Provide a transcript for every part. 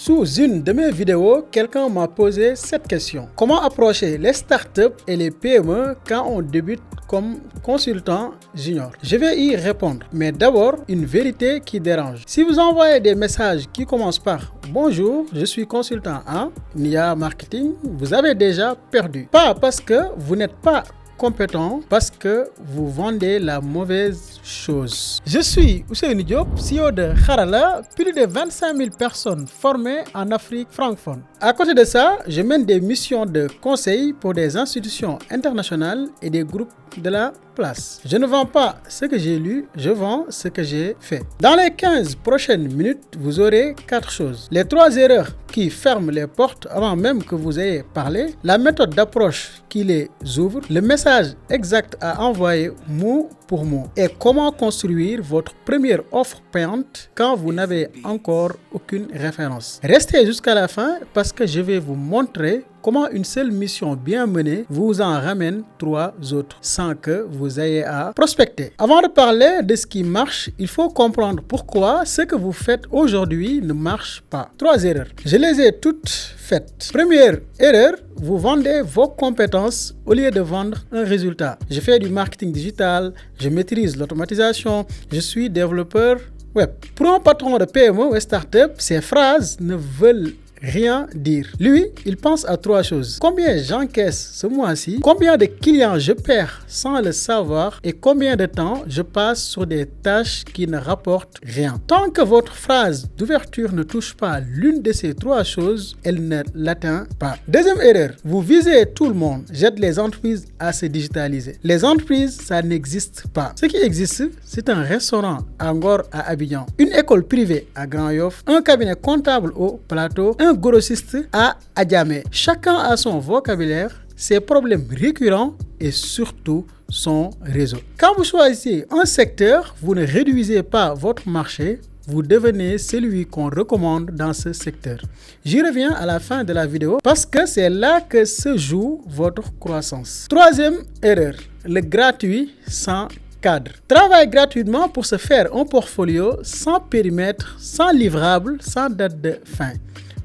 Sous une de mes vidéos, quelqu'un m'a posé cette question. Comment approcher les startups et les PME quand on débute comme consultant junior? Je vais y répondre, mais d'abord, une vérité qui dérange. Si vous envoyez des messages qui commencent par « Bonjour, je suis consultant en IA marketing », vous avez déjà perdu. Pas parce que vous n'êtes pas compétent, parce que vous vendez la mauvaise chose. Je suis Ousseynou Diop, CEO de Harala, plus de 25 000 personnes formées en Afrique francophone. À côté de ça, je mène des missions de conseil pour des institutions internationales et des groupes de la place. Je ne vends pas ce que j'ai lu, je vends ce que j'ai fait. Dans les 15 prochaines minutes, vous aurez 4 choses. Les 3 erreurs qui ferment les portes avant même que vous ayez parlé, la méthode d'approche qui les ouvre, le message exact à envoyer mot pour mot et comment construire votre première offre payante quand vous n'avez encore aucune référence. Restez jusqu'à la fin parce que je vais vous montrer comment une seule mission bien menée vous en ramène 3 autres sans que vous ayez à prospecter. Avant de parler de ce qui marche, il faut comprendre pourquoi ce que vous faites aujourd'hui ne marche pas. 3 erreurs. Je les ai toutes faites. Première erreur, vous vendez vos compétences au lieu de vendre un résultat. Je fais du marketing digital, je maîtrise l'automatisation, je suis développeur web. Pour un patron de PME ou startup, ces phrases ne veulent rien dire. Lui, il pense à 3 choses. Combien j'encaisse ce mois-ci? Combien de clients je perds sans le savoir? Et combien de temps je passe sur des tâches qui ne rapportent rien? Tant que votre phrase d'ouverture ne touche pas l'une de ces 3 choses, elle ne l'atteint pas. Deuxième erreur, vous visez tout le monde. J'aide les entreprises à se digitaliser. Les entreprises, ça n'existe pas. Ce qui existe, c'est un restaurant à Ngor à Abidjan, une école privée à Grand Yoff, un cabinet comptable au Plateau, un grossiste à Adjamé. Chacun a son vocabulaire, ses problèmes récurrents et surtout son réseau. Quand vous choisissez un secteur, vous ne réduisez pas votre marché, vous devenez celui qu'on recommande dans ce secteur. J'y reviens à la fin de la vidéo parce que c'est là que se joue votre croissance. Troisième erreur, le gratuit sans cadre. Travaille gratuitement pour se faire un portfolio sans périmètre, sans livrable, sans date de fin.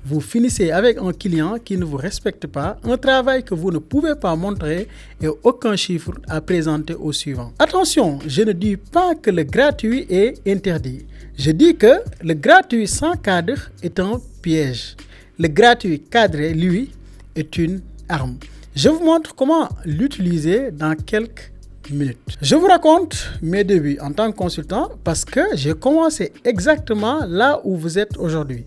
Vous finissez avec un client qui ne vous respecte pas, un travail que vous ne pouvez pas montrer et aucun chiffre à présenter au suivant. Attention, je ne dis pas que le gratuit est interdit. Je dis que le gratuit sans cadre est un piège. Le gratuit cadré, lui, est une arme. Je vous montre comment l'utiliser dans quelques minutes. Je vous raconte mes débuts en tant que consultant parce que j'ai commencé exactement là où vous êtes aujourd'hui.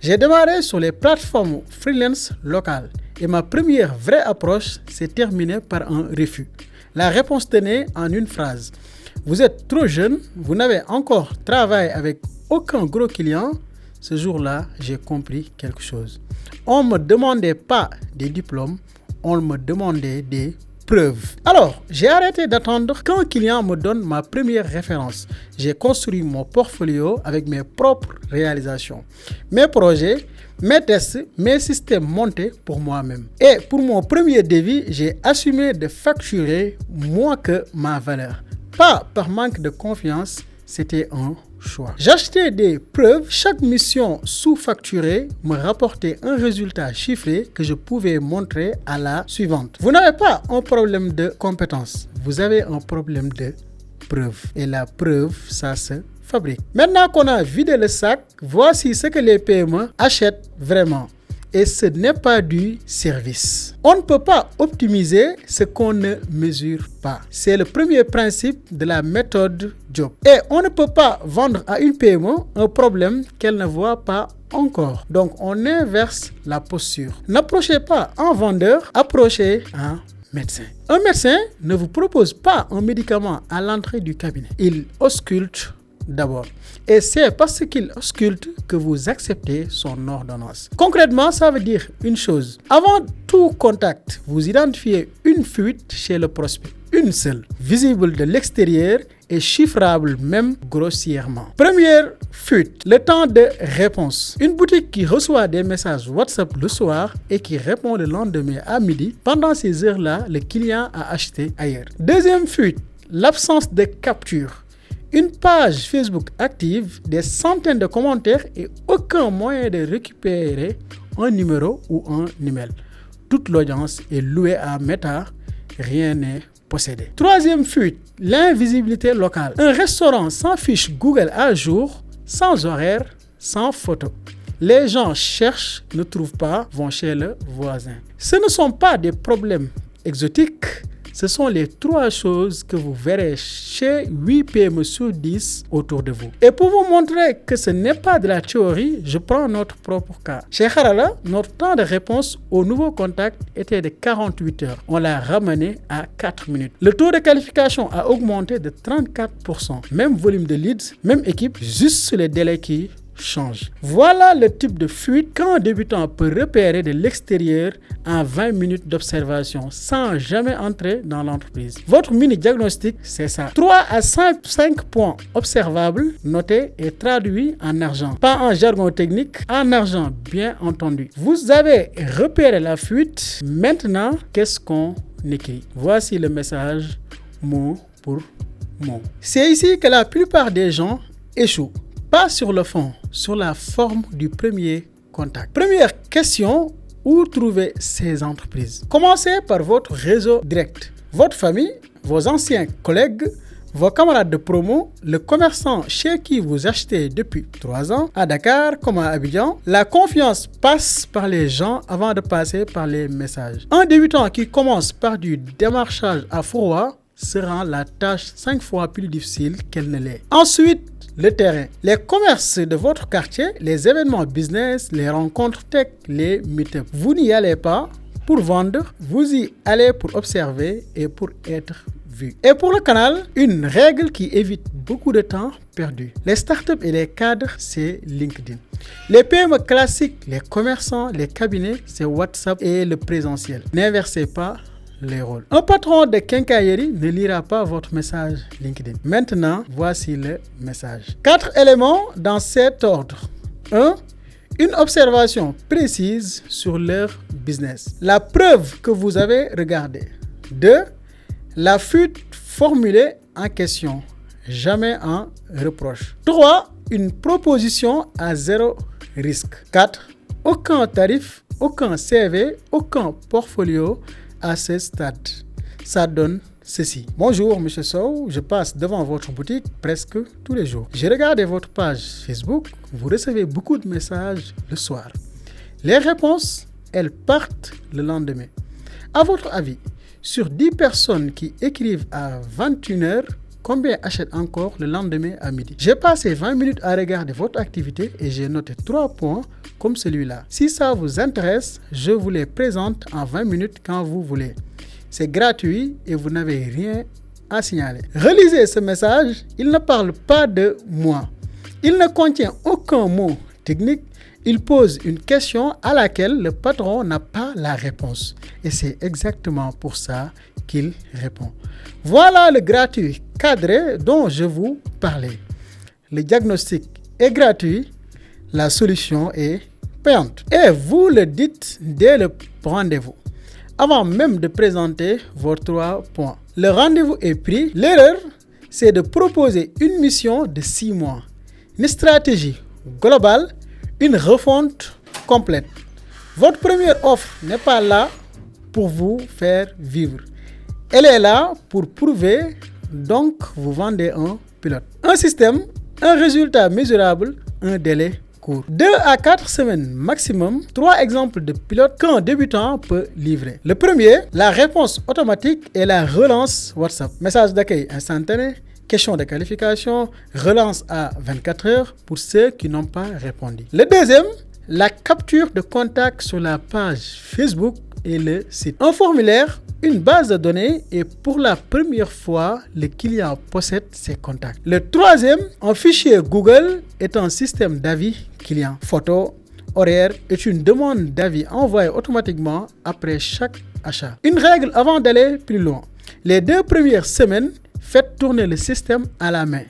J'ai démarré sur les plateformes freelance locales et ma première vraie approche s'est terminée par un refus. La réponse tenait en une phrase. Vous êtes trop jeune, vous n'avez encore travaillé avec aucun gros client. Ce jour-là, j'ai compris quelque chose. On ne me demandait pas des diplômes, on me demandait des preuves. Alors, j'ai arrêté d'attendre qu'un client me donne ma première référence. J'ai construit mon portfolio avec mes propres réalisations, mes projets, mes tests, mes systèmes montés pour moi-même. Et pour mon premier devis, j'ai assumé de facturer moins que ma valeur. Pas par manque de confiance, c'était un choix. J'achetais des preuves, chaque mission sous-facturée me rapportait un résultat chiffré que je pouvais montrer à la suivante. Vous n'avez pas un problème de compétence, vous avez un problème de preuve. Et la preuve, ça se fabrique. Maintenant qu'on a vidé le sac, voici ce que les PME achètent vraiment. Et ce n'est pas du service. On ne peut pas optimiser ce qu'on ne mesure pas. C'est le premier principe de la méthode Job. Et on ne peut pas vendre à une PME un problème qu'elle ne voit pas encore. Donc on inverse la posture. N'approchez pas un vendeur, approchez un médecin. Un médecin ne vous propose pas un médicament à l'entrée du cabinet. Il ausculte d'abord. Et c'est parce qu'il ausculte que vous acceptez son ordonnance. Concrètement, ça veut dire une chose. Avant tout contact, vous identifiez une fuite chez le prospect. Une seule, visible de l'extérieur et chiffrable même grossièrement. Première fuite, le temps de réponse. Une boutique qui reçoit des messages WhatsApp le soir et qui répond le lendemain à midi. Pendant ces heures-là, le client a acheté ailleurs. Deuxième fuite, l'absence de capture. Une page Facebook active, des centaines de commentaires et aucun moyen de récupérer un numéro ou un email. Toute l'audience est louée à Meta, rien n'est possédé. Troisième fuite, l'invisibilité locale. Un restaurant sans fiche Google à jour, sans horaire, sans photo. Les gens cherchent, ne trouvent pas, vont chez le voisin. Ce ne sont pas des problèmes exotiques, ce sont les 3 choses que vous verrez chez 8 PME sur 10 autour de vous. Et pour vous montrer que ce n'est pas de la théorie, je prends notre propre cas. Chez Harala, notre temps de réponse aux nouveaux contacts était de 48 heures. On l'a ramené à 4 minutes. Le taux de qualification a augmenté de 34%. Même volume de leads, même équipe, juste sur les délais qui change. Voilà le type de fuite qu'un débutant peut repérer de l'extérieur en 20 minutes d'observation sans jamais entrer dans l'entreprise. Votre mini-diagnostic, c'est ça. 3 à 5 points observables, notés et traduits en argent. Pas en jargon technique, en argent, bien entendu. Vous avez repéré la fuite. Maintenant, qu'est-ce qu'on écrit? Voici le message mot pour mot. C'est ici que la plupart des gens échouent. Pas sur le fond, sur la forme du premier contact. Première question, où trouver ces entreprises? Commencez par votre réseau direct. Votre famille, vos anciens collègues, vos camarades de promo, le commerçant chez qui vous achetez depuis 3 ans, à Dakar comme à Abidjan. La confiance passe par les gens avant de passer par les messages. Un débutant qui commence par du démarchage à froid se rend la tâche 5 fois plus difficile qu'elle ne l'est. Ensuite, le terrain. Les commerces de votre quartier, les événements business, les rencontres tech, les meet-up. Vous n'y allez pas pour vendre, vous y allez pour observer et pour être vu. Et pour le canal, une règle qui évite beaucoup de temps perdu. Les startups et les cadres, c'est LinkedIn. Les PME classiques, les commerçants, les cabinets, c'est WhatsApp et le présentiel. N'inversez pas les rôles. Un patron de quincaillerie ne lira pas votre message LinkedIn. Maintenant, voici le message. 4 éléments dans cet ordre. 1. Une observation précise sur leur business. La preuve que vous avez regardé. 2. La fuite formulée en question, jamais en reproche. 3. Une proposition à 0 risque. 4. Aucun tarif, aucun CV, aucun portfolio à ce stade. Ça donne ceci. Bonjour, Monsieur Sow, je passe devant votre boutique presque tous les jours. J'ai regardé votre page Facebook, vous recevez beaucoup de messages le soir. Les réponses, elles partent le lendemain. À votre avis, sur 10 personnes qui écrivent à 21h, combien achètent encore le lendemain à midi? J'ai passé 20 minutes à regarder votre activité et j'ai noté 3 points comme celui-là. Si ça vous intéresse, je vous les présente en 20 minutes quand vous voulez. C'est gratuit et vous n'avez rien à signaler. Relisez ce message, il ne parle pas de moi. Il ne contient aucun mot technique. Il pose une question à laquelle le patron n'a pas la réponse. Et c'est exactement pour ça qu'il répond. Voilà le gratuit cadré dont je vous parlais. Le diagnostic est gratuit, la solution est payante. Et vous le dites dès le rendez-vous, avant même de présenter vos 3 points. Le rendez-vous est pris. L'erreur, c'est de proposer une mission de 6 mois, une stratégie globale, une refonte complète. Votre première offre n'est pas là pour vous faire vivre. Elle est là pour prouver, donc vous vendez un pilote. Un système, un résultat mesurable, un délai court. 2 à 4 semaines maximum, 3 exemples de pilotes qu'un débutant peut livrer. Le premier, la réponse automatique et la relance WhatsApp. Message d'accueil instantané, question de qualification, relance à 24 heures pour ceux qui n'ont pas répondu. Le deuxième, la capture de contact sur la page Facebook et le site. Un formulaire, une base de données et pour la première fois, le client possède ses contacts. Le troisième, un fichier Google est un système d'avis client. Photo, horaire est une demande d'avis envoyée automatiquement après chaque achat. Une règle avant d'aller plus loin. Les 2 premières semaines, faites tourner le système à la main.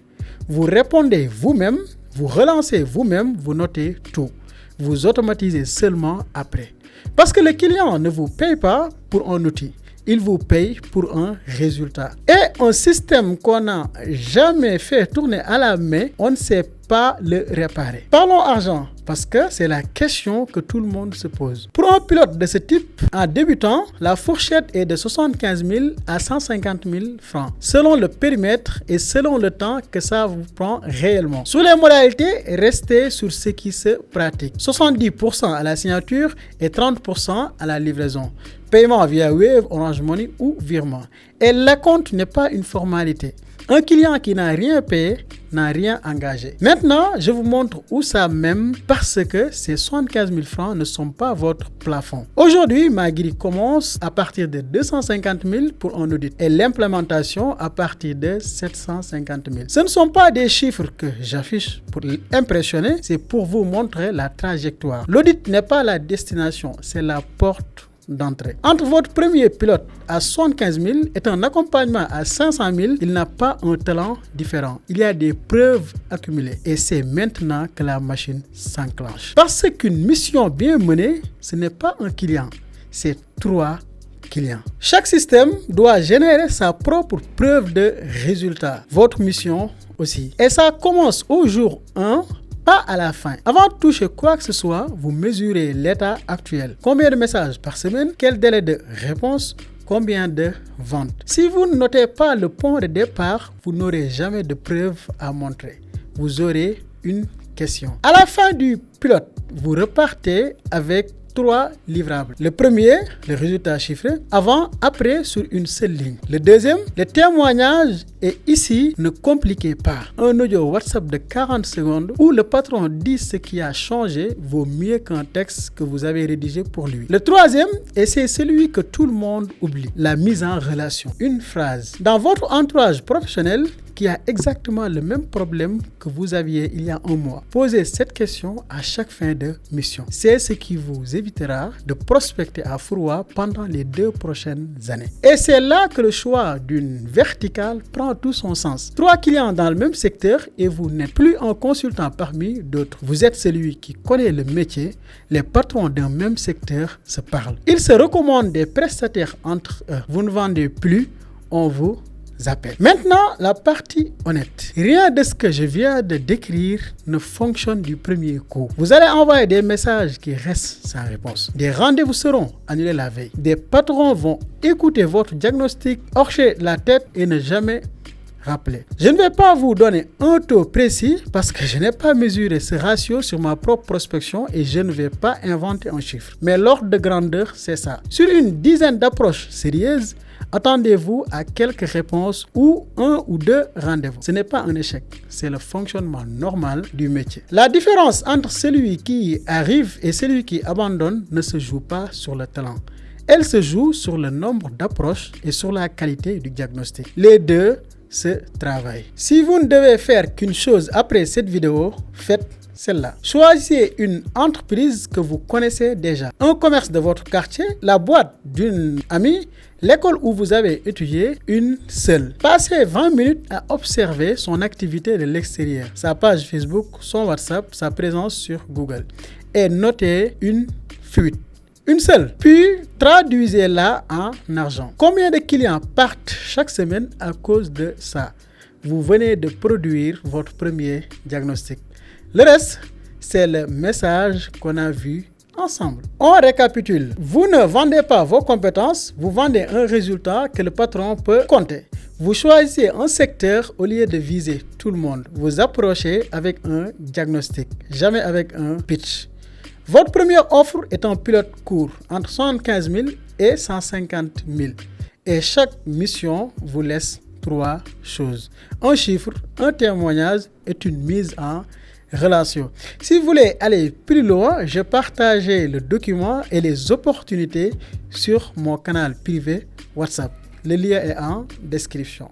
Vous répondez vous-même, vous relancez vous-même, vous notez tout. Vous automatisez seulement après. Parce que le client ne vous paye pas pour un outil. il vous paye pour un résultat. Et un système qu'on n'a jamais fait tourner à la main, on ne sait pas le réparer. Parlons argent, parce que c'est la question que tout le monde se pose. Pour un pilote de ce type, en débutant, la fourchette est de 75 000 à 150 000 francs, selon le périmètre et selon le temps que ça vous prend réellement. Sur les modalités, restez sur ce qui se pratique. 70% à la signature et 30% à la livraison. Paiement via Wave, Orange Money ou virement. Et l'acompte n'est pas une formalité. Un client qui n'a rien payé n'a rien engagé. Maintenant, je vous montre où ça mène parce que ces 75 000 francs ne sont pas votre plafond. Aujourd'hui, ma grille commence à partir de 250 000 pour un audit et l'implémentation à partir de 750 000. Ce ne sont pas des chiffres que j'affiche pour impressionner, c'est pour vous montrer la trajectoire. L'audit n'est pas la destination, c'est la porte d'entrée. Entre votre premier pilote à 75 000 et un accompagnement à 500 000, il n'a pas un talent différent. Il y a des preuves accumulées et c'est maintenant que la machine s'enclenche. Parce qu'une mission bien menée, ce n'est pas un client, c'est 3 clients. Chaque système doit générer sa propre preuve de résultat. Votre mission aussi. Et ça commence au jour 1. Pas à la fin. Avant de toucher quoi que ce soit, vous mesurez l'état actuel. Combien de messages par semaine? Quel délai de réponse? Combien de ventes? Si vous ne notez pas le point de départ, vous n'aurez jamais de preuve à montrer. Vous aurez une question. À la fin du pilote, vous repartez avec 3 livrables. Le premier, le résultat chiffré, avant, après, sur une seule ligne. Le deuxième, le témoignage. Et ici, ne compliquez pas. Un audio WhatsApp de 40 secondes où le patron dit ce qui a changé vaut mieux qu'un texte que vous avez rédigé pour lui. Le troisième, et c'est celui que tout le monde oublie, la mise en relation. Une phrase. Dans votre entourage professionnel, qui a exactement le même problème que vous aviez il y a un mois. Posez cette question à chaque fin de mission. C'est ce qui vous évitera de prospecter à froid pendant les 2 prochaines années. Et c'est là que le choix d'une verticale prend tout son sens. 3 clients dans le même secteur et vous n'êtes plus un consultant parmi d'autres. Vous êtes celui qui connaît le métier. Les patrons d'un même secteur se parlent. Ils se recommandent des prestataires entre eux. Vous ne vendez plus, on vous appelle. Maintenant, la partie honnête. Rien de ce que je viens de décrire ne fonctionne du premier coup. Vous allez envoyer des messages qui restent sans réponse. Des rendez-vous seront annulés la veille. Des patrons vont écouter votre diagnostic, hocher la tête et ne jamais rappeler. Je ne vais pas vous donner un taux précis parce que je n'ai pas mesuré ce ratio sur ma propre prospection et je ne vais pas inventer un chiffre. Mais l'ordre de grandeur, c'est ça. Sur une dizaine d'approches sérieuses, attendez-vous à quelques réponses ou 1 ou 2 rendez-vous. Ce n'est pas un échec, c'est le fonctionnement normal du métier. La différence entre celui qui arrive et celui qui abandonne ne se joue pas sur le talent. Elle se joue sur le nombre d'approches et sur la qualité du diagnostic. Les deux se travaillent. Si vous ne devez faire qu'une chose après cette vidéo, faites celle-là. Choisissez une entreprise que vous connaissez déjà. Un commerce de votre quartier, la boîte d'une amie, l'école où vous avez étudié, une seule. Passez 20 minutes à observer son activité de l'extérieur, sa page Facebook, son WhatsApp, sa présence sur Google. Et notez une fuite. Une seule. Puis, traduisez-la en argent. Combien de clients partent chaque semaine à cause de ça? Vous venez de produire votre premier diagnostic. Le reste, c'est le message qu'on a vu ensemble. On récapitule. Vous ne vendez pas vos compétences, vous vendez un résultat que le patron peut compter. Vous choisissez un secteur au lieu de viser tout le monde. Vous approchez avec un diagnostic, jamais avec un pitch. Votre première offre est un pilote court entre 75 000 et 150 000. Et chaque mission vous laisse 3 choses. Un chiffre, un témoignage et une mise en relation. Si vous voulez aller plus loin, je partage le document et les opportunités sur mon canal privé WhatsApp. Le lien est en description.